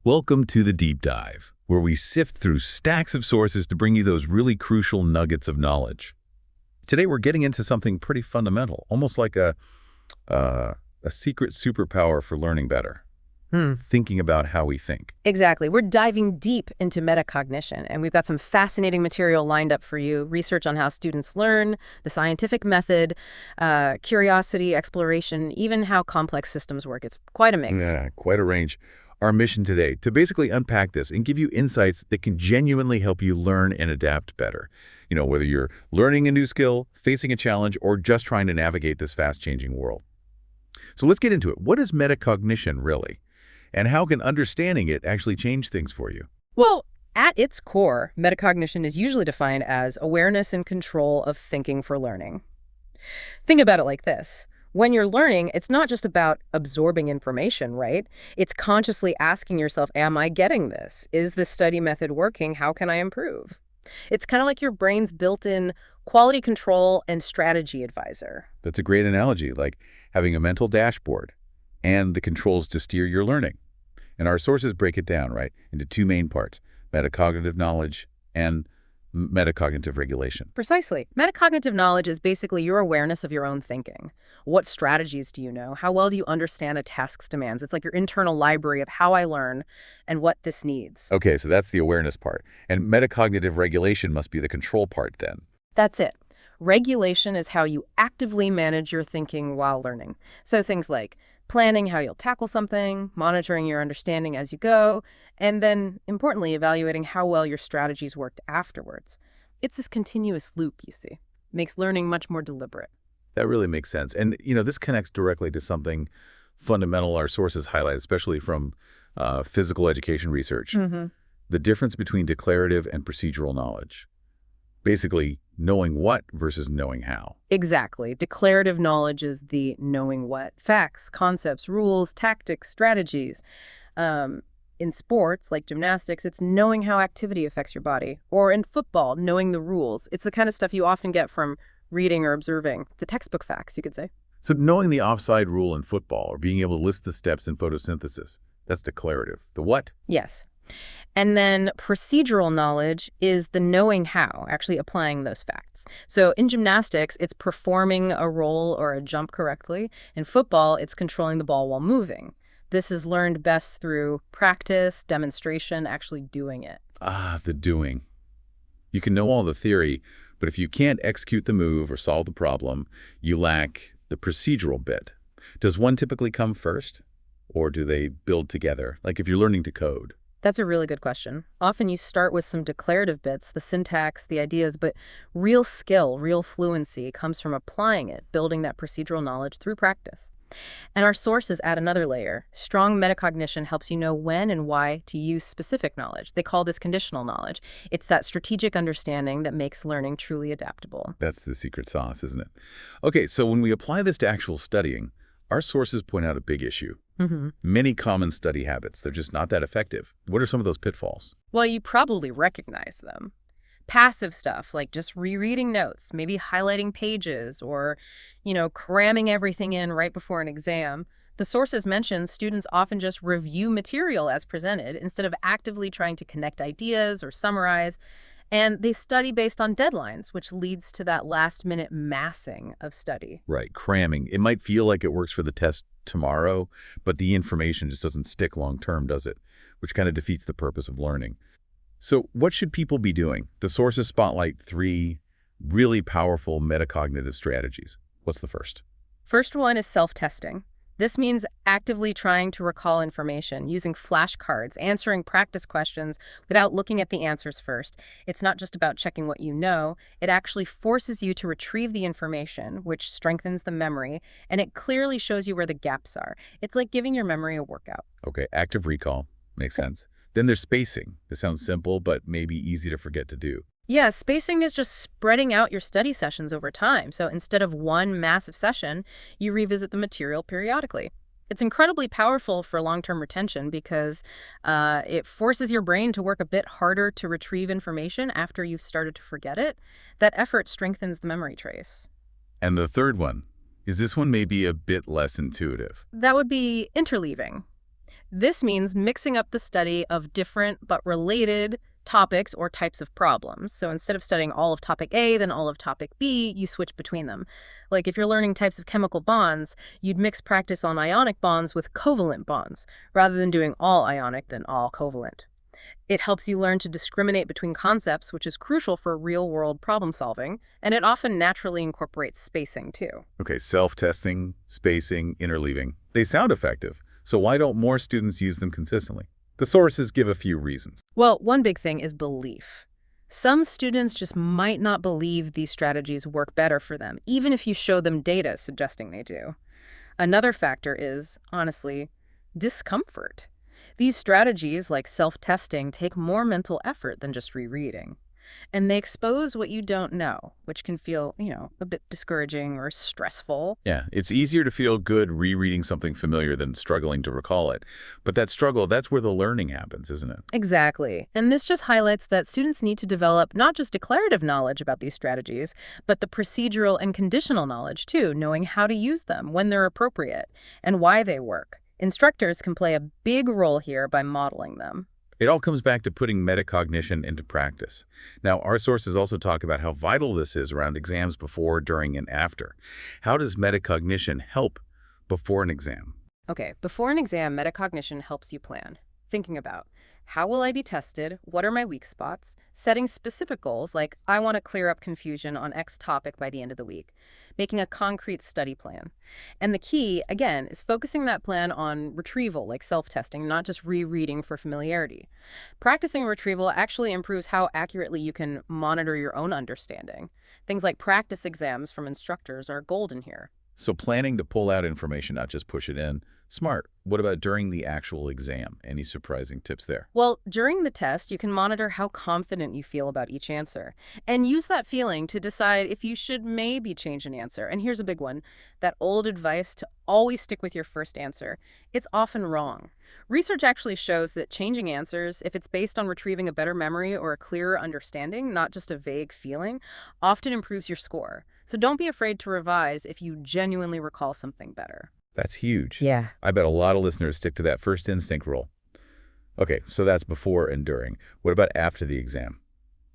Welcome to the Deep Dive, where we sift through stacks of sources to bring you those really crucial nuggets of knowledge. Today we're getting into something pretty fundamental, almost like a secret superpower for learning better. Thinking about how we think. Exactly. We're diving deep into metacognition, and we've got some fascinating material lined up for you. Research on how students learn, the scientific method, curiosity, exploration, even how complex systems work. It's quite a mix. Yeah, quite a range. Our mission today, to basically unpack this and give you insights that can genuinely help you learn and adapt better. You know, whether you're learning a new skill, facing a challenge, or just trying to navigate this fast-changing world. So let's get into it. What is metacognition really? And how can understanding it actually change things for you? Well, at its core, metacognition is usually defined as awareness and control of thinking for learning. Think about it like this. When you're learning, it's not just about absorbing information, right? It's consciously asking yourself, am I getting this? Is this study method working? How can I improve? It's kind of like your brain's built-in quality control and strategy advisor. That's a great analogy, like having a mental dashboard and the controls to steer your learning. And our sources break it down, right, into two main parts, metacognitive knowledge and metacognitive regulation. Precisely. Metacognitive knowledge is basically your awareness of your own thinking. What strategies do you know? How well do you understand a task's demands? It's like your internal library of how I learn and what this needs. Okay, so that's the awareness part. And metacognitive regulation must be the control part then. That's it. Regulation is how you actively manage your thinking while learning. So things like planning how you'll tackle something, monitoring your understanding as you go, and then, importantly, evaluating how well your strategies worked afterwards. It's this continuous loop, you see. It makes learning much more deliberate. That really makes sense. And, you know, this connects directly to something fundamental our sources highlight, especially from physical education research. The difference between declarative and procedural knowledge. Basically, knowing what versus knowing how. Exactly. Declarative knowledge is the knowing what. Facts, concepts, rules, tactics, strategies. In sports, like gymnastics, it's knowing how activity affects your body. Or in football, knowing the rules. It's the kind of stuff you often get from reading or observing. The textbook facts, you could say. So knowing the offside rule in football or being able to list the steps in photosynthesis, that's declarative. The what? Yes. And then procedural knowledge is the knowing how, actually applying those facts. So in gymnastics, it's performing a roll or a jump correctly. In football, it's controlling the ball while moving. This is learned best through practice, demonstration, actually doing it. Ah, the doing. You can know all the theory, but if you can't execute the move or solve the problem, you lack the procedural bit. Does one typically come first, or do they build together? Like if you're learning to code. That's a really good question. Often you start with some declarative bits, the syntax, the ideas, but real skill, real fluency comes from applying it, building that procedural knowledge through practice. And our sources add another layer. Strong metacognition helps you know when and why to use specific knowledge. They call this conditional knowledge. It's that strategic understanding that makes learning truly adaptable. That's the secret sauce, isn't it? Okay, so when we apply this to actual studying, our sources point out a big issue. Many common study habits, they're just not that effective. What are some of those pitfalls? Well, you probably recognize them. Passive stuff, like just rereading notes, maybe highlighting pages, or, cramming everything in right before an exam. The sources mention students often just review material as presented instead of actively trying to connect ideas or summarize. And they study based on deadlines, which leads to that last-minute massing of study. Right, cramming. It might feel like it works for the test tomorrow, but the information just doesn't stick long-term, does it? Which kind of defeats the purpose of learning. So what should people be doing? The sources spotlight 3 really powerful metacognitive strategies. What's the first? First one is self-testing. This means actively trying to recall information, using flashcards, answering practice questions without looking at the answers first. It's not just about checking what you know. It actually forces you to retrieve the information, which strengthens the memory, and it clearly shows you where the gaps are. It's like giving your memory a workout. Okay, active recall. Makes sense. Then there's spacing. This sounds simple, but maybe easy to forget to do. Yeah, spacing is just spreading out your study sessions over time. So instead of one massive session, you revisit the material periodically. It's incredibly powerful for long-term retention because it forces your brain to work a bit harder to retrieve information after you've started to forget it. That effort strengthens the memory trace. And the third one, is this one maybe a bit less intuitive? That would be interleaving. This means mixing up the study of different but related topics or types of problems. So instead of studying all of topic A, then all of topic B, you switch between them. Like if you're learning types of chemical bonds, you'd mix practice on ionic bonds with covalent bonds, rather than doing all ionic then all covalent. It helps you learn to discriminate between concepts, which is crucial for real-world problem solving, and it often naturally incorporates spacing too. Okay, self-testing, spacing, interleaving. They sound effective, so why don't more students use them consistently? The sources give a few reasons. Well, one big thing is belief. Some students just might not believe these strategies work better for them, even if you show them data suggesting they do. Another factor is, honestly, discomfort. These strategies, like self-testing, take more mental effort than just rereading. And they expose what you don't know, which can feel, a bit discouraging or stressful. Yeah, it's easier to feel good rereading something familiar than struggling to recall it. But that struggle, that's where the learning happens, isn't it? Exactly. And this just highlights that students need to develop not just declarative knowledge about these strategies, but the procedural and conditional knowledge too, knowing how to use them, when they're appropriate, and why they work. Instructors can play a big role here by modeling them. It all comes back to putting metacognition into practice. Now, our sources also talk about how vital this is around exams before, during, and after. How does metacognition help before an exam? Okay, before an exam, metacognition helps you plan. Thinking about, how will I be tested? What are my weak spots? Setting specific goals like, I want to clear up confusion on X topic by the end of the week. Making a concrete study plan. And the key, again, is focusing that plan on retrieval, like self-testing, not just rereading for familiarity. Practicing retrieval actually improves how accurately you can monitor your own understanding. Things like practice exams from instructors are golden here. So planning to pull out information, not just push it in. Smart. What about during the actual exam? Any surprising tips there? Well, during the test, you can monitor how confident you feel about each answer and use that feeling to decide if you should maybe change an answer. And here's a big one, that old advice to always stick with your first answer. It's often wrong. Research actually shows that changing answers, if it's based on retrieving a better memory or a clearer understanding, not just a vague feeling, often improves your score. So don't be afraid to revise if you genuinely recall something better. That's huge. Yeah. I bet a lot of listeners stick to that first instinct rule. Okay, so that's before and during. What about after the exam?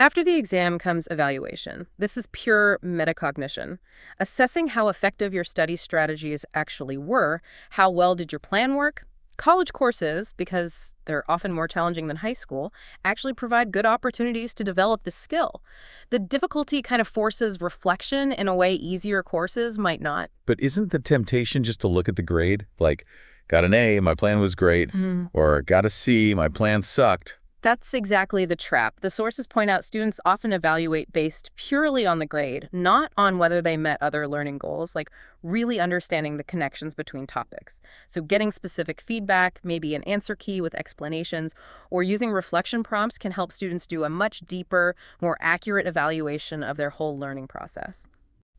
After the exam comes evaluation. This is pure metacognition. Assessing how effective your study strategies actually were, how well did your plan work? College courses, because they're often more challenging than high school, actually provide good opportunities to develop this skill. The difficulty kind of forces reflection in a way easier courses might not. But isn't the temptation just to look at the grade? Like, got an A, my plan was great, or got a C, my plan sucked. That's exactly the trap. The sources point out students often evaluate based purely on the grade, not on whether they met other learning goals, like really understanding the connections between topics. So getting specific feedback, maybe an answer key with explanations, or using reflection prompts can help students do a much deeper, more accurate evaluation of their whole learning process.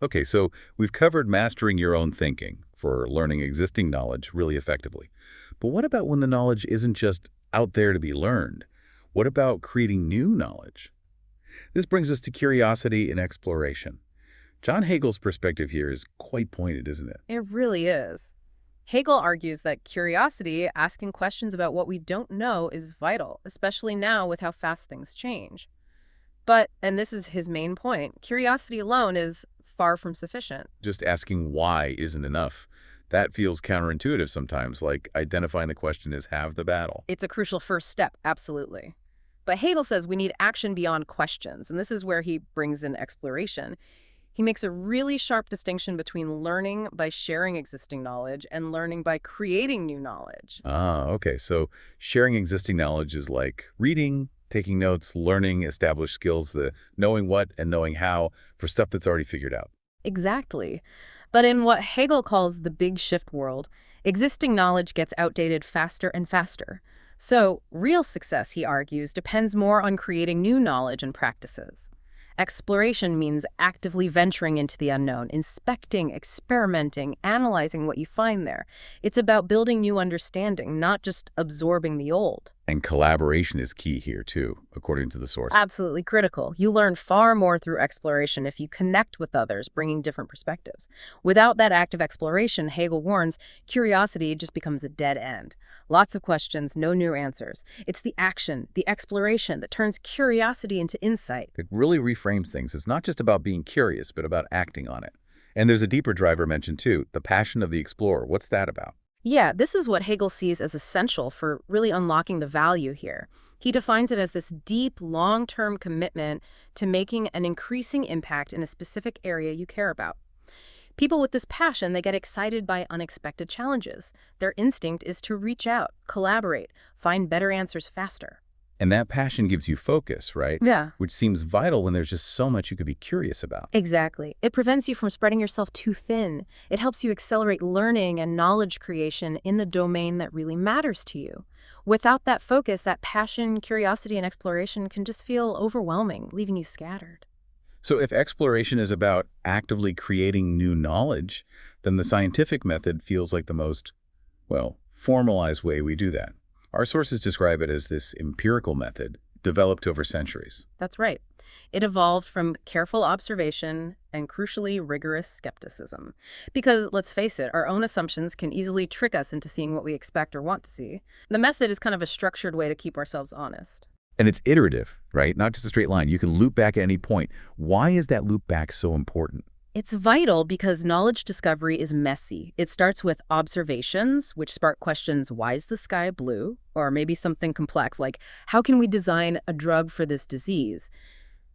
Okay, so we've covered mastering your own thinking for learning existing knowledge really effectively. But what about when the knowledge isn't just out there to be learned? What about creating new knowledge? This brings us to curiosity and exploration. John Hagel's perspective here is quite pointed, isn't it? It really is. Hegel argues that curiosity, asking questions about what we don't know, is vital, especially now with how fast things change. But, and this is his main point, curiosity alone is far from sufficient. Just asking why isn't enough. That feels counterintuitive sometimes, like identifying the question as half the battle. It's a crucial first step, absolutely. But Hegel says we need action beyond questions, and this is where he brings in exploration. He makes a really sharp distinction between learning by sharing existing knowledge and learning by creating new knowledge. Ah, okay. So sharing existing knowledge is like reading, taking notes, learning established skills, the knowing what and knowing how for stuff that's already figured out. Exactly. But in what Hegel calls the big shift world, existing knowledge gets outdated faster and faster. So real success, he argues, depends more on creating new knowledge and practices. Exploration means actively venturing into the unknown, inspecting, experimenting, analyzing what you find there. It's about building new understanding, not just absorbing the old. And collaboration is key here, too, according to the source. Absolutely critical. You learn far more through exploration if you connect with others, bringing different perspectives. Without that active exploration, Hegel warns, curiosity just becomes a dead end. Lots of questions, no new answers. It's the action, the exploration that turns curiosity into insight. It really reframes things. It's not just about being curious, but about acting on it. And there's a deeper driver mentioned, too, the passion of the explorer. What's that about? Yeah, this is what Hegel sees as essential for really unlocking the value here. He defines it as this deep, long-term commitment to making an increasing impact in a specific area you care about. People with this passion, they get excited by unexpected challenges. Their instinct is to reach out, collaborate, find better answers faster. And that passion gives you focus, right? Yeah. Which seems vital when there's just so much you could be curious about. Exactly. It prevents you from spreading yourself too thin. It helps you accelerate learning and knowledge creation in the domain that really matters to you. Without that focus, that passion, curiosity, and exploration can just feel overwhelming, leaving you scattered. So if exploration is about actively creating new knowledge, then the scientific method feels like the most, well, formalized way we do that. Our sources describe it as this empirical method developed over centuries. That's right. It evolved from careful observation and, crucially, rigorous skepticism. Because, let's face it, our own assumptions can easily trick us into seeing what we expect or want to see. The method is kind of a structured way to keep ourselves honest. And it's iterative, right? Not just a straight line. You can loop back at any point. Why is that loop back so important? It's vital because knowledge discovery is messy. It starts with observations, which spark questions, why is the sky blue? Or maybe something complex like, how can we design a drug for this disease?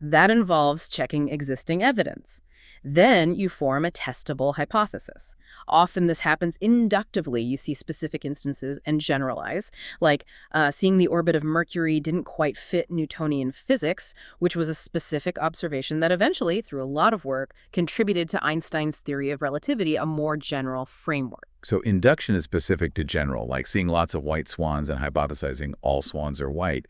That involves checking existing evidence. Then you form a testable hypothesis. Often this happens inductively. You see specific instances and generalize, like seeing the orbit of Mercury didn't quite fit Newtonian physics, which was a specific observation that eventually, through a lot of work, contributed to Einstein's theory of relativity, a more general framework. So induction is specific to general, like seeing lots of white swans and hypothesizing all swans are white.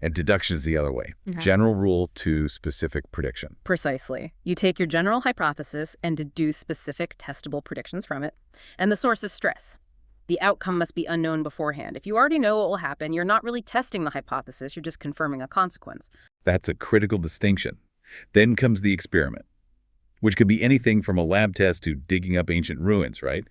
And deduction is the other way. Okay. General rule to specific prediction. Precisely. You take your general hypothesis and deduce specific testable predictions from it. And the source is stress. The outcome must be unknown beforehand. If you already know what will happen, you're not really testing the hypothesis, you're just confirming a consequence. That's a critical distinction. Then comes the experiment, which could be anything from a lab test to digging up ancient ruins, right?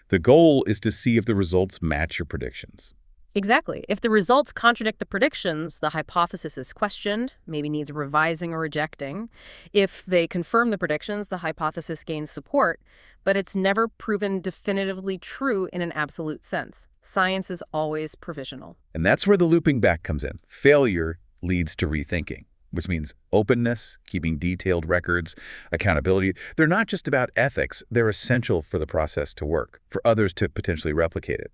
The goal is to see if the results match your predictions. Exactly. If the results contradict the predictions, the hypothesis is questioned, maybe needs revising or rejecting. If they confirm the predictions, the hypothesis gains support, but it's never proven definitively true in an absolute sense. Science is always provisional. And that's where the looping back comes in. Failure leads to rethinking, which means openness, keeping detailed records, accountability. They're not just about ethics. They're essential for the process to work, for others to potentially replicate it.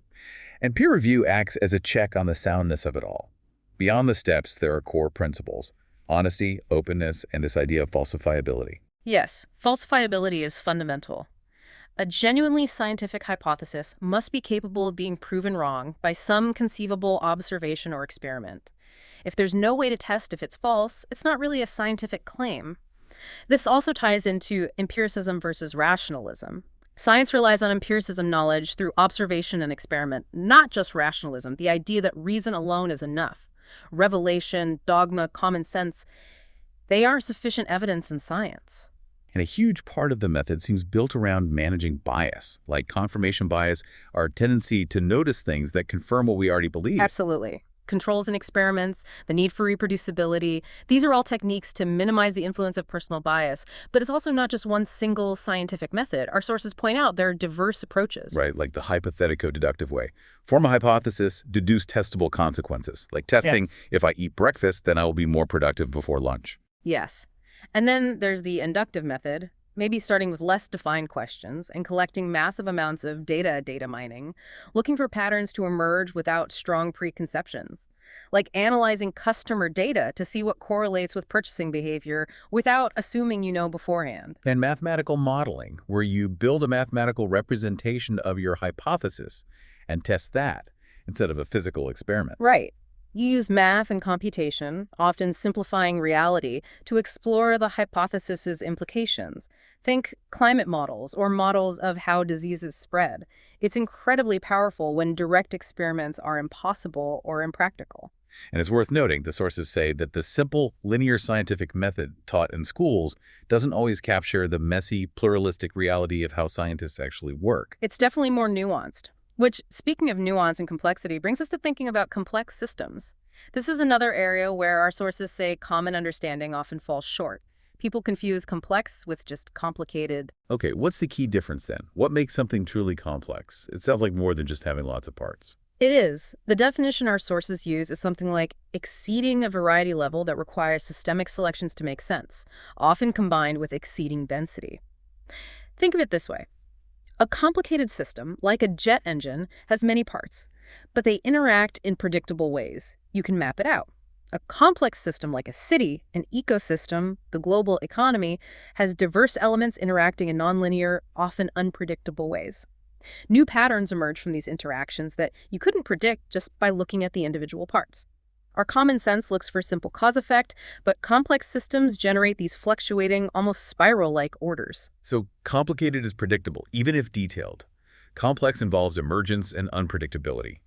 And peer review acts as a check on the soundness of it all. Beyond the steps, there are core principles: honesty, openness, and this idea of falsifiability. Yes, falsifiability is fundamental. A genuinely scientific hypothesis must be capable of being proven wrong by some conceivable observation or experiment. If there's no way to test if it's false, it's not really a scientific claim. This also ties into empiricism versus rationalism. Science relies on empiricism knowledge through observation and experiment, not just rationalism, the idea that reason alone is enough. Revelation, dogma, common sense, they aren't sufficient evidence in science. And a huge part of the method seems built around managing bias, like confirmation bias, our tendency to notice things that confirm what we already believe. Absolutely. Controls in experiments, the need for reproducibility, these are all techniques to minimize the influence of personal bias. But it's also not just one single scientific method. Our sources point out there are diverse approaches. Right, like the hypothetico-deductive way. Form a hypothesis, deduce testable consequences. Like testing, if I eat breakfast, then I will be more productive before lunch. Yes. And then there's the inductive method, maybe starting with less defined questions and collecting massive amounts of data mining, looking for patterns to emerge without strong preconceptions, like analyzing customer data to see what correlates with purchasing behavior without assuming you know beforehand. And mathematical modeling, where you build a mathematical representation of your hypothesis and test that instead of a physical experiment. Right. You use math and computation, often simplifying reality, to explore the hypothesis's implications. Think climate models or models of how diseases spread. It's incredibly powerful when direct experiments are impossible or impractical. And it's worth noting, the sources say that the simple, linear scientific method taught in schools doesn't always capture the messy, pluralistic reality of how scientists actually work. It's definitely more nuanced. Which, speaking of nuance and complexity, brings us to thinking about complex systems. This is another area where our sources say common understanding often falls short. People confuse complex with just complicated. Okay, what's the key difference then? What makes something truly complex? It sounds like more than just having lots of parts. It is. The definition our sources use is something like exceeding a variety level that requires systemic selections to make sense, often combined with exceeding density. Think of it this way. A complicated system, like a jet engine, has many parts, but they interact in predictable ways. You can map it out. A complex system like a city, an ecosystem, the global economy, has diverse elements interacting in nonlinear, often unpredictable ways. New patterns emerge from these interactions that you couldn't predict just by looking at the individual parts. Our common sense looks for simple cause-effect, but complex systems generate these fluctuating, almost spiral-like orders. So complicated is predictable, even if detailed. Complex involves emergence and unpredictability.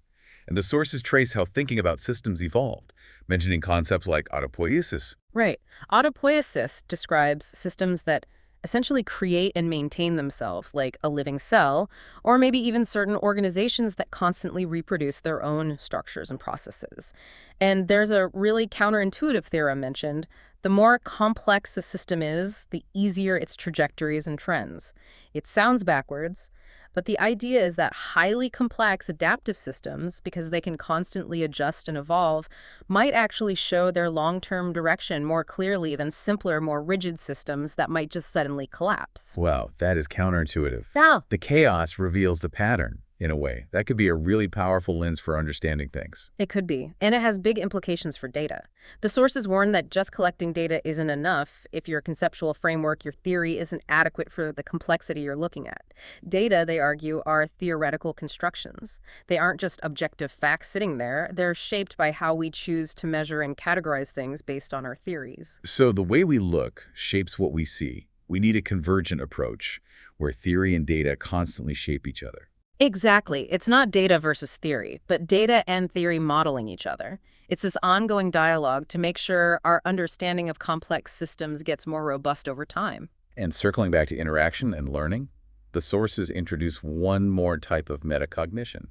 And the sources trace how thinking about systems evolved, mentioning concepts like autopoiesis. Right. Autopoiesis describes systems that essentially create and maintain themselves, like a living cell, or maybe even certain organizations that constantly reproduce their own structures and processes. And there's a really counterintuitive theorem mentioned. The more complex a system is, the easier its trajectories and trends. It sounds backwards, but the idea is that highly complex adaptive systems, because they can constantly adjust and evolve, might actually show their long-term direction more clearly than simpler, more rigid systems that might just suddenly collapse. Wow, that is counterintuitive. Yeah. The chaos reveals the pattern, in a way. That could be a really powerful lens for understanding things. It could be, and it has big implications for data. The sources warn that just collecting data isn't enough if your conceptual framework, your theory, isn't adequate for the complexity you're looking at. Data, they argue, are theoretical constructions. They aren't just objective facts sitting there. They're shaped by how we choose to measure and categorize things based on our theories. So the way we look shapes what we see. We need a convergent approach, where theory and data constantly shape each other. Exactly. It's not data versus theory, but data and theory modeling each other. It's this ongoing dialogue to make sure our understanding of complex systems gets more robust over time. And circling back to interaction and learning, the sources introduce one more type of metacognition: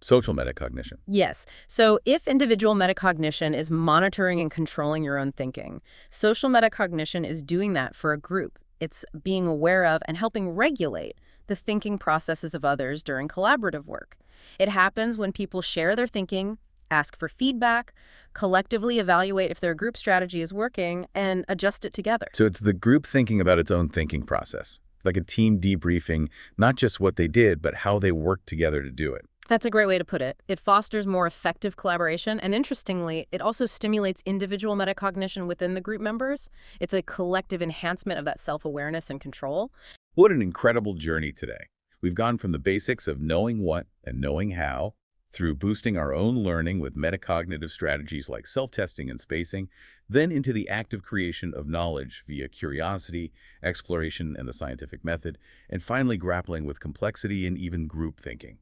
social metacognition. Yes. So if individual metacognition is monitoring and controlling your own thinking, social metacognition is doing that for a group. It's being aware of and helping regulate the thinking processes of others during collaborative work. It happens when people share their thinking, ask for feedback, collectively evaluate if their group strategy is working, and adjust it together. So it's the group thinking about its own thinking process, like a team debriefing, not just what they did, but how they worked together to do it. That's a great way to put it. It fosters more effective collaboration, and interestingly, it also stimulates individual metacognition within the group members. It's a collective enhancement of that self-awareness and control. What an incredible journey today. We've gone from the basics of knowing what and knowing how, through boosting our own learning with metacognitive strategies like self-testing and spacing, then into the active creation of knowledge via curiosity, exploration, and the scientific method, and finally grappling with complexity and even group thinking.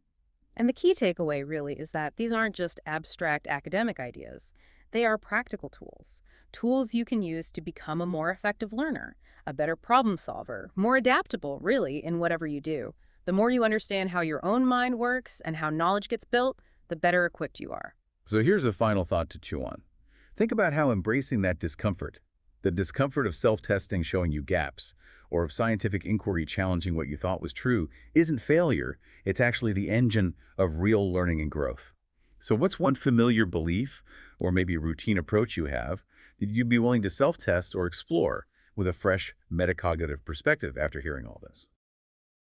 And the key takeaway really is that these aren't just abstract academic ideas. They are practical tools. Tools you can use to become a more effective learner, a better problem solver, more adaptable, really, in whatever you do. The more you understand how your own mind works and how knowledge gets built, the better equipped you are. So here's a final thought to chew on. Think about how embracing that discomfort, the discomfort of self-testing showing you gaps, or of scientific inquiry challenging what you thought was true, isn't failure. It's actually the engine of real learning and growth. So what's one familiar belief, or maybe a routine approach you have, that you'd be willing to self-test or explore with a fresh metacognitive perspective after hearing all this?